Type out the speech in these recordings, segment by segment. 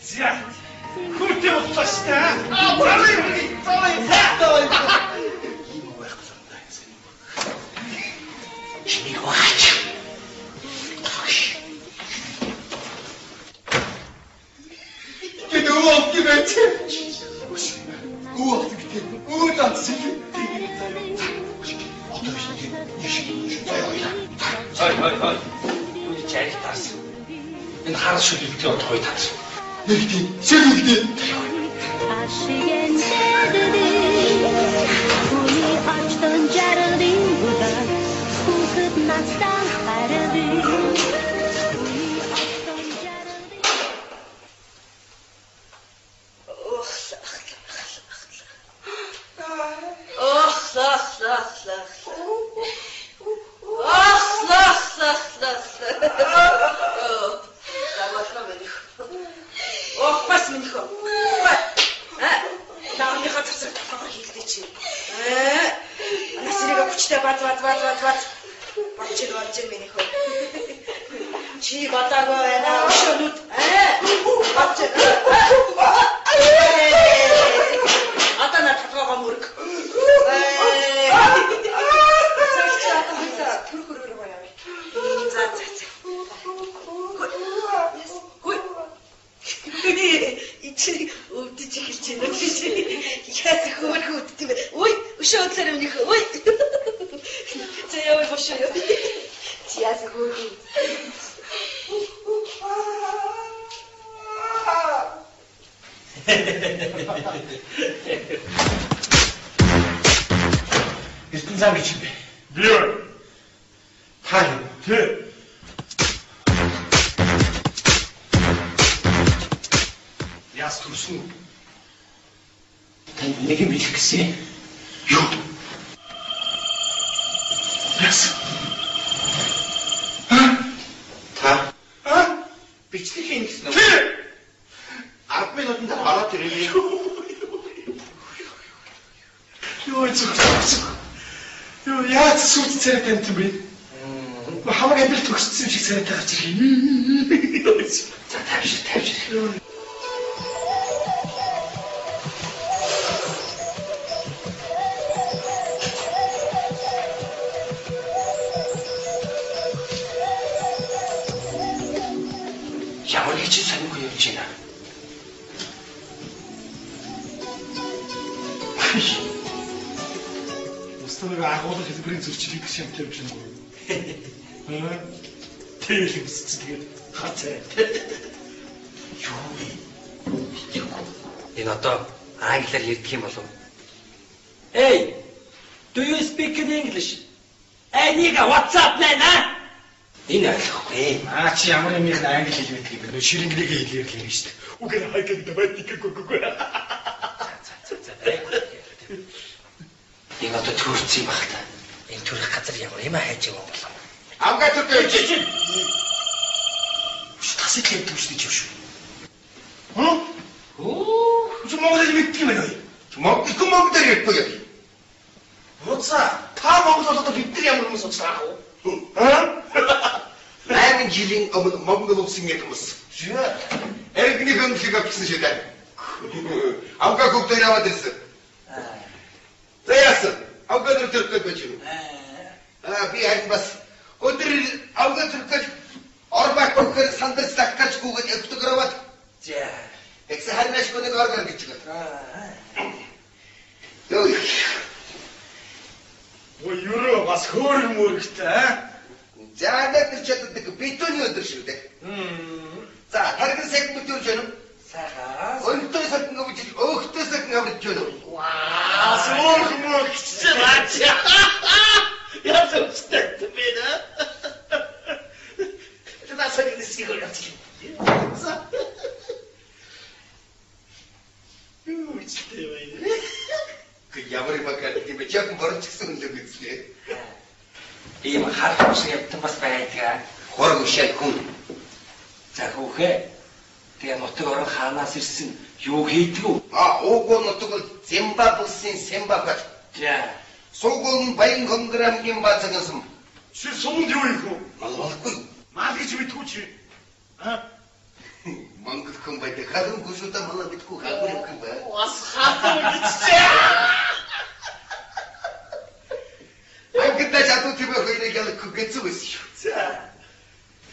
За. Хүүтэй болчихсон аа. Цалай. Чиний ваач. Тэдөө optimet. Optimet. Удаач. Хай. Үгүй чарих таарсан. Энэ хар шүлэгтэй отгой таарсан. Нэгдээ. Шүлэгтэй. Үний очтон жаргалын удаан. Хүүхэд настан харагдав. Чи батагаа байна. Шөнөд. Батчаа. Атана татгаа мөрг. Ичи өвдөж эхэлж байна. Яа хөргүүд тийм. Ой, өшөөдлөр өмнөх. Ой. Заяа бошоо. Яа хөргүүд. Эрдэнэ зам гэж юм бэ? Би юу? Та юу? Тэ. Яс төрсөн үү? Танд нэг юм хэлэх гэсэн. Юу? Яс. Та? Бичлэг хийн гэсэн үү? 10 минутанд ороод ирээ. Юу яаж сүйт царай тамт юм бэ? Хамаг амбил төгссөн шиг царайтай гарч ирээ. За тавьшир. Ямар ч санахгүй явж байна. Устойг агуулгын хэлбэрийн зөрчилийг шамтай явж байна. Тэгэл юмсц тэгээд хацаа. Юу вэ? Энэ одоо англиар ярьдаг юм болов? Hey, do you speak in English? Энийг what's up man? Энэ ойлгохгүй. Чи ямар юм их англи хэл мэддэг юм бэ? Ширинглигээ хэлээр л юм шүү дээ. Үгээр хайгад математик. Энэ одоо төрсөн юм баг та. Энэ төрөх газар ямар юм хайж байгаа юм болов? Амгаа төрөө чи. Тасыг хэлдэг шүү дээ шүү. Чи Монголыг мэддэг юм байна уу? Монгол дээр ярьдаг юм. Хуцаа, та Монгол болоод бид нар ямар хүмүүс уцраах вэ? 8 жилийн өмнө Монгол улсын хүмүүс. Эргний хөндлөг авчихсан шүү дээ. Амгаа бүгд яваад ирсэн. Заяасан, амгаа төрөлтэй байж юу? Би харин бас өдөр амгаа төрөлтэй орбак өгөхөр сандарч тахгаж гүгэж өвдөг ороод. За. Экс харнаш гоног оргон гэж байна. Ёо. Ой, юуруу бас хөөр мөрөгтэй аа? За, нэг чаддаг бетоны өдөр шүү дээ. За, харин сайн мөтөрж байна уу? Сайхан. Өнтөө сатан гавж, өөхтөө сатан гавж байна уу? Ваа, суух мөрөгч баач. Яа зөвчтэй бэ? Това сарик не си го яци. Юу ч тийм ээ. Ямар юм акад тийм яг борчсон л үгтэй. Ийм харах шиг явтан бас байдаг. Хорог ушаад хүн. За хөөхэ. Тэгээ нутаг орон хаанаас ирсэн юу хийдэг вэ? Уугуу нутаг бол Зимбабвегийн Зимбабве. За. Суугун баян конграмгийн бацагсан. Чи сумд юу их вэ? Малгүй. Мал гэж мэдгүй чи. Монгол хүн байдаг. Харин гүшүүдээ манай битгүү хаагур юм хин бай. Бас хатуу гисчээ. Ангидаа чадуу тийм хоёрыг ялах гэцүү байсан шүү. За.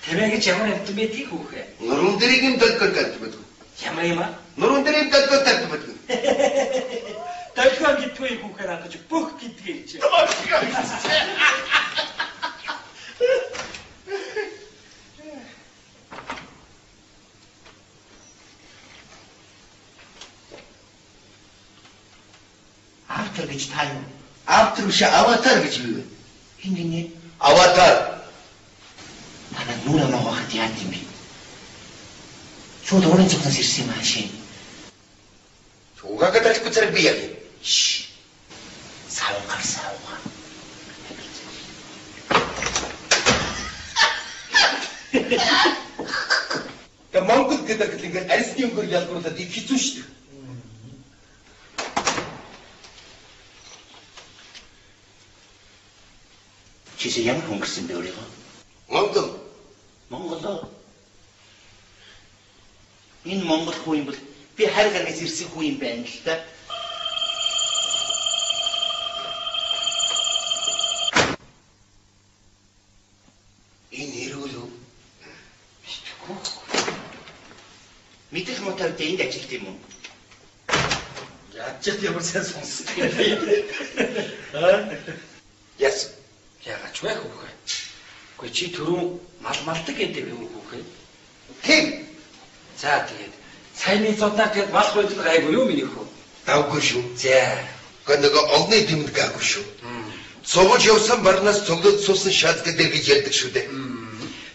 Тэмээ гэж ямар амт мэдгийг хөөхэ. Нуруунд дэрийг юм дөлгөр гэдэг байдаг. Ямар юм аа? Нуруунд дэрийг дөлгөр гэдэг байдаг. Дөлгөр гэдгүй хөөхөр хангаж бүх гэдгээ хийж. Автор гэж та юу? Автор биш аватар гэж юу вэ? Хин гинэ? Аватар. Манай нүрэ могоход яа гэм бэ? Шууд уран зохиноос ирсэн юм аашийн. Угаага талахгүй зэрэг би яа. Савгаар. Та Монгол гэдэг ингээд арьсны өнгөөр ялгуулаад их хэцүү шүү дээ. Чи ямар хөнгөрсөн бэ өөрийгөө? Монгол. Энэ Монгол хүн юм бол би хайр гаргаж ирсэн хүн юм байна л да. Энэ эрүүл үү? Мэдэх мотор дэнд ажилт юм уу? Яаж ямар сайн сонсдог юм. Яс. Яагаад ч вэ хөөхэ? Гэхдээ чи түрүү малдаг гэдэг юм хөөхэ? Тийм. За тэгээд саяны зоднаар тэгээд мал хойдол гайгүй юу миний хөө? Давгүй шүү. За. Гэхдээ нөгөө огны дэмэд гаагүй шүү. Цогж явсан барнаас цоглоод суусан шат гэдэг гэж ярьдаг шүү дээ.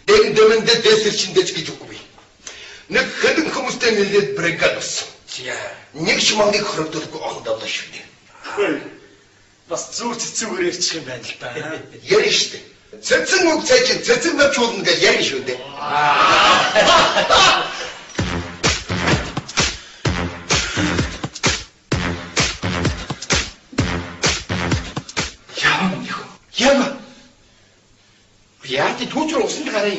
Дэм дэмэндээ дэсэрчэндэж гэж үгүй. Нэг хэдэн хүмүүстэй нэлээд бригад болсон. За. Нэг шмааны хорогдолгүй он давлаа шүү дээ. Бас зүр цэцүүгээр ярьчих юм байна л да. Ярина шүү дээ. Цэцэн үг цайж цэцэн навч уулна гэж ярина шүү дээ. Яа. Яа ти түүчрээ усан гараа.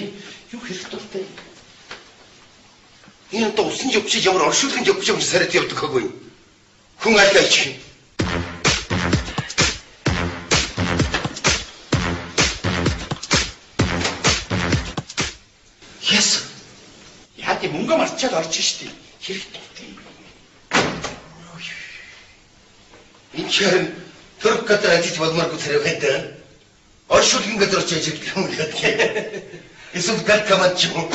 Юу хэрэг дуртай. Энэ одоо усан явж ямар оршуулгын явж сард явдаг хөөгүй. Хүн аль ич. Яс. Яа ти мөнгө марчаад орж штий. Хэрэг дуртай. Энэ хэрэг төрөг гадар ажиж болмооргүй царай байдаг. Оршуулгын газар очиж ажиллах юм гэдэг. Эсвэл гал камад ч юм.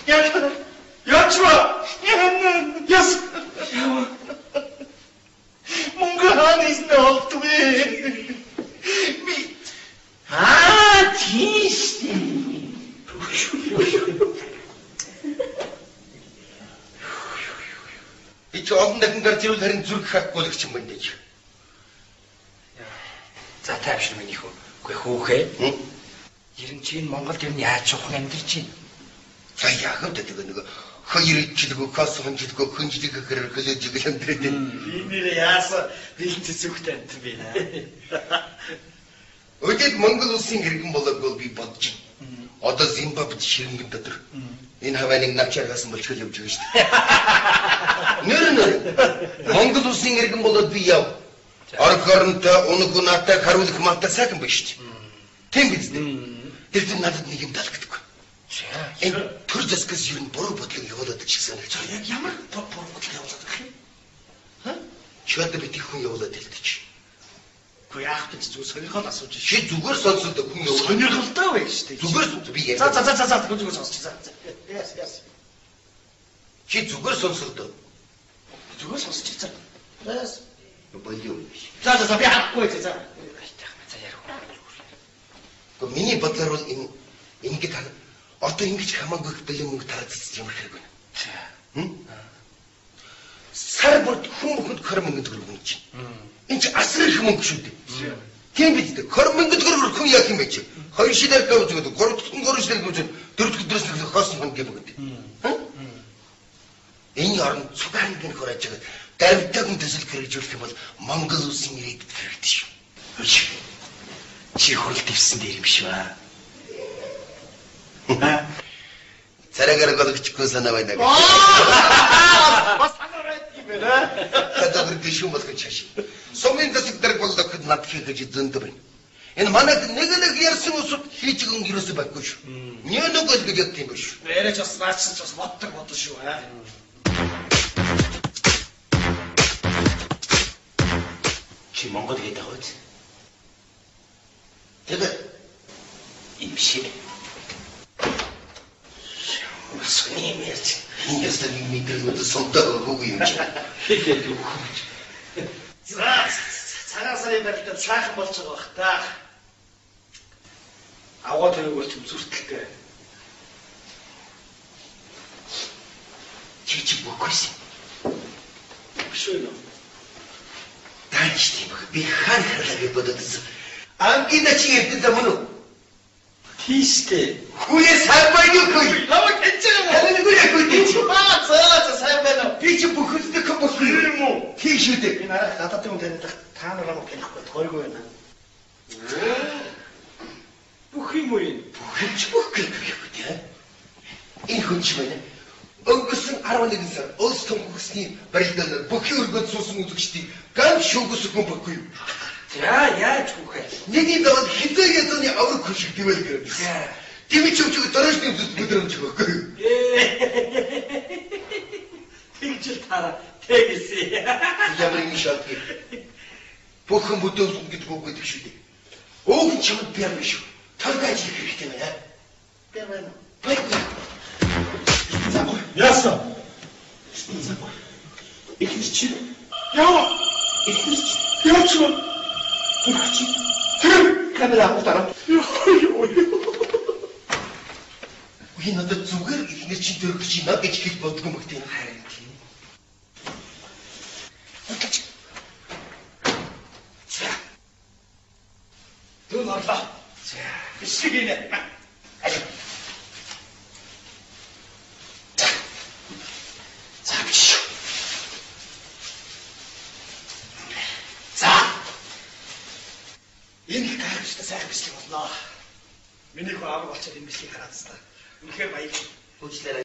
Ячва. Яс. Мөнгө ханаас нөхдвэ. Би тийш. Би ч олон дахин гарч ирвэл харин зүрх хахгүй л юм байна даа. За тайвшир миний хөө. Үгүй хөөхэ. Ер нь чинь Монголд ер нь яаж ухаан амьдарч байна? За яагаад гэдэг нэг хоёр жилгөө кос хонжилгөө хөнжлөг гэхээр хөлөөж игэл амьдрээд байна. Би нэрээ яасан бэлэн цэцүүхтэй амт би наа. Өдөд Монгол улсын хэрэгэн болоогүй би бодож байна. Одоо Зимбабвед ширэнгэн дотор энэ хавааныг навчааргасан болчихвол явж байгаа шүү дээ. Нэр Монгол улсын хэрэгэн болоод би яв. Оргоронтой унаг унаатай харуулах малтай сайхан байна шүү дээ. Тийм биз дээ. Тэр чинь надад нэг юм таалагддаг. Энэ төр засгаас ер нь буруу бодлого явуулаад ч гэсэн санагдаж байна. Яг ямар буруу бодлого явуулаад байх юм? Ха? Чөтө бит их хүн явуулаад хэлдэг. Гэхдээ яах вэ зүг сонирхол асууж чи зүгээр сонсоод хүн явуулаад сонирхолтой байх шүү дээ. Зүгээр би яа. За зүгээр сонсч за. Яс. Чи зүгээр сонсоод. Зүгээр сонсч за. Яс. Болио. За би харахгүй за. За ярих. Гэхдээ миний бодлоор бол энэ ингэж одоо ингэж хамаагүй бэлэн мөнгө тараадчих юм хэрэг байна. Сар бүр хүмүүнд 20 мянган төгрөг өгнө чи. Энэ чи асар их мөнгө шүү дээ. Тийм биз дээ. 20 мянган төгрөгөөр хүн яах юм бэ чи? 2 шидээр гавж өгöd, 3 шидээр гавж өгöd, 4 өдрөөс нэг хоосон хон гэм өгöd. Энэ орон цугаан гэн хураж байгаа. Давтаг хүн төсөл хэрэгжүүлэх юм бол Монгол улсын ирээдүйд хэрэгтэй шүү. Чи хурал дэвсэн дээр юм биш ба. царайгаар гологчгүй санаа байна. Бас санаа байдаг юм байна. Хадагэр гişүн болох чаш. Сумын засаг дарга болдог над хийж зөндөө байна. Энэ манайд нэг ярьсан усуд хийж гэн юусэн байхгүй шүү. Нэг л гэж ядсан юм биш. Нэрэж бас наачсан ч бас боддог шүү аа. Чи Монгол гэдэг үү? Тэгээд Ийм шиг. Масны мэрч. Ястан мэдрэмэд сонтоо хөөг юм чи. Хэлээд юу хөөж. Цагаан сарын барилдад сайхан болж байгаа бах та. Аваа тэрэгөө ч зүртэлтэй. Чи бокс. Биш үү? Тааш тийм би хаан харлаг бододсон. Ангина чи ятд замун уу? Тийштэй. Хүүе сайбайгүй. Намайг хэцээ юм уу? Харин үгүй яахгүй тийч. За сайн байна уу? Би чи бүхэлдэх юм болох юм уу? Тийш үү. Би нараа гадаад юм таних та нараа мөн танихгүй тойргүй байна. Бүх юм уу энэ? Бүхэлж бүх гэх юм тийм. Энэ хүн чи байна. Өнгөрсөн 11 сар улс томхосны барилдал бүхий өргөд суусан үзэгчдийг гам шүүгс хүн баггүй юу? За яаж хүүхэ? Нэгийн даваад хизээ язны авраг хөшиг дэвэл гэрэг. Тэмч өчөг дөрөжны өдрөмж баггүй юу? Тэгжил тара тэгсэн. Ямар юм шат. Бүхэн бүдүүлсэн гэдэг үг гэдэг шүү дээ. Өөх чамд бяр биш үү? Таргаж ирэх хэрэгтэй байна. Бэр байна. Байхгүй. Яасан? Ихэнх чи Яа! ихэнх чи Яач вэ? хурци Тэр камера авахтаа. Үгүй надад зүгээр ихнэр чи дөрөв чи над гэж хэлж бодгүй мөг тийм харин тийм. За. Дүүн орлоо. За. Бишиг инэ. За биш. За. Энэ гайхалтай сайхан бичлэг болно. Миний хөө авраг болчиход энэ бичлэгийг хараад та. Үнэхээр баярлалаа. Хүчлээрээ